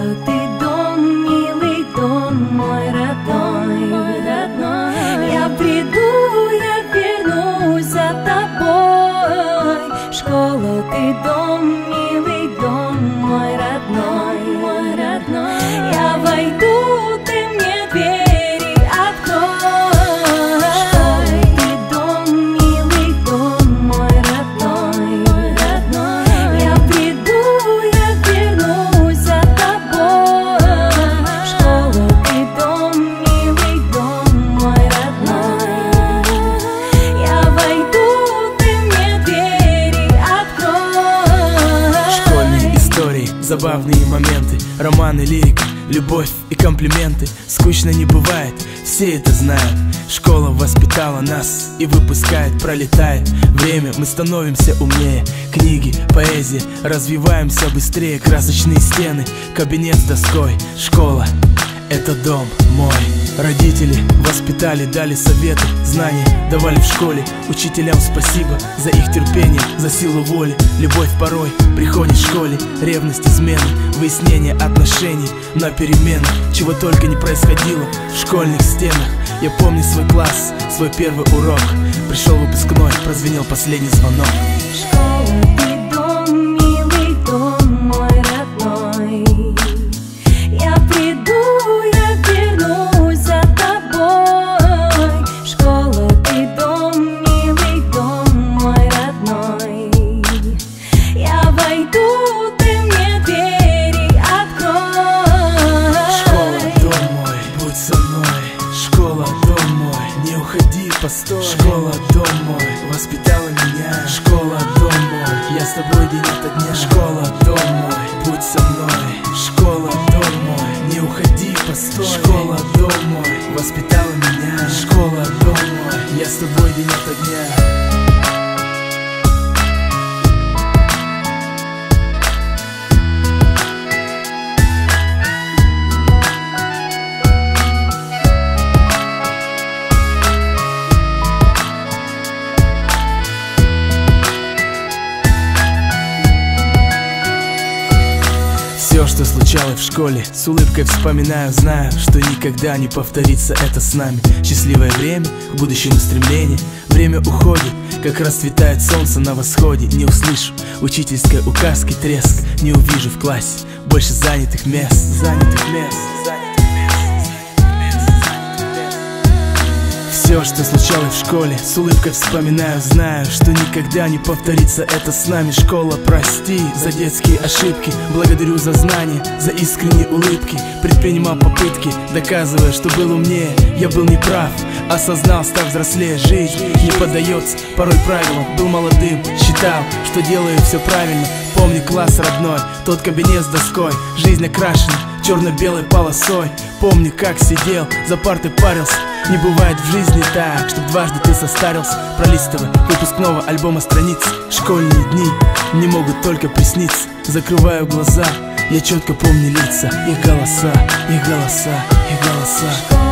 Школа, ты дом, милый дом, мой родной, Я приду, я вернусь за тобой. Школа, ты дом, милый дом, мой родной, Я войду, ты мне двери открой. Школа, ты дом, милый дом, мой родной, Я приду, я вернусь за тобой. Школа, ты дом, милый дом, мой родной, Я войду, ты мне двери открой. Школьные истории, забавные моменты, романы, лирика, любовь и комплименты. Скучно не бывает, все это знают. Школа воспитала нас и выпускает, пролетает время, мы становимся умнее. Книги, поэзия, развиваемся быстрее. Красочные стены, кабинет с доской. Школа — это дом мой. Родители воспитали, дали советы, знания давали в школе. Учителям спасибо за их терпение, за силу воли. Любовь порой приходит в школе, ревность, измены, выяснение отношений на перемены. Чего только не происходило в школьных стенах. Я помню свой класс, свой первый урок. Пришел выпускной, прозвенел последний звонок. Школа, ты дом, милый дом, мой родной, Я приду, я вернусь за тобой. Школа, ты дом, милый дом, мой родной, Я войду, ты мне двери открой. Школа, дом мой, будь со мной. Школа, дом мой, не уходи, постой. Школа, дом мой, воспитала меня. Школа, дом мой, я с тобой день ото дня. Школа, дом мой, будь со мной. Школа, дом мой, не уходи, постой. Школа, дом мой, воспитала меня. Школа, дом мой, я с тобой день ото дня. Все, что случалось в школе, с улыбкой вспоминаю, знаю, что никогда не повторится это с нами. Счастливое время, к будущему стремление. Время уходит, как расцветает солнце на восходе. Не услышу учительской указки, треск. Не увижу в классе больше занятых мест. Все, что случалось в школе, с улыбкой вспоминаю, знаю, что никогда не повторится это с нами. Школа, прости за детские ошибки, благодарю за знания, за искренние улыбки. Предпринимал попытки, доказывая, что был умнее. Я был неправ, осознал, став взрослее. Жизнь не поддается порой правилам. Был молодым, считал, что делаю все правильно. Помню класс родной, тот кабинет с доской. Жизнь окрашена черно-белой полосой. Помню, как сидел, за партой парился. Не бывает в жизни так, чтоб дважды ты состарился. Пролистывая выпускного альбома страниц. Школьные дни не могут только присниться. Закрываю глаза, я четко помню лица. Их голоса, их голоса, их голоса.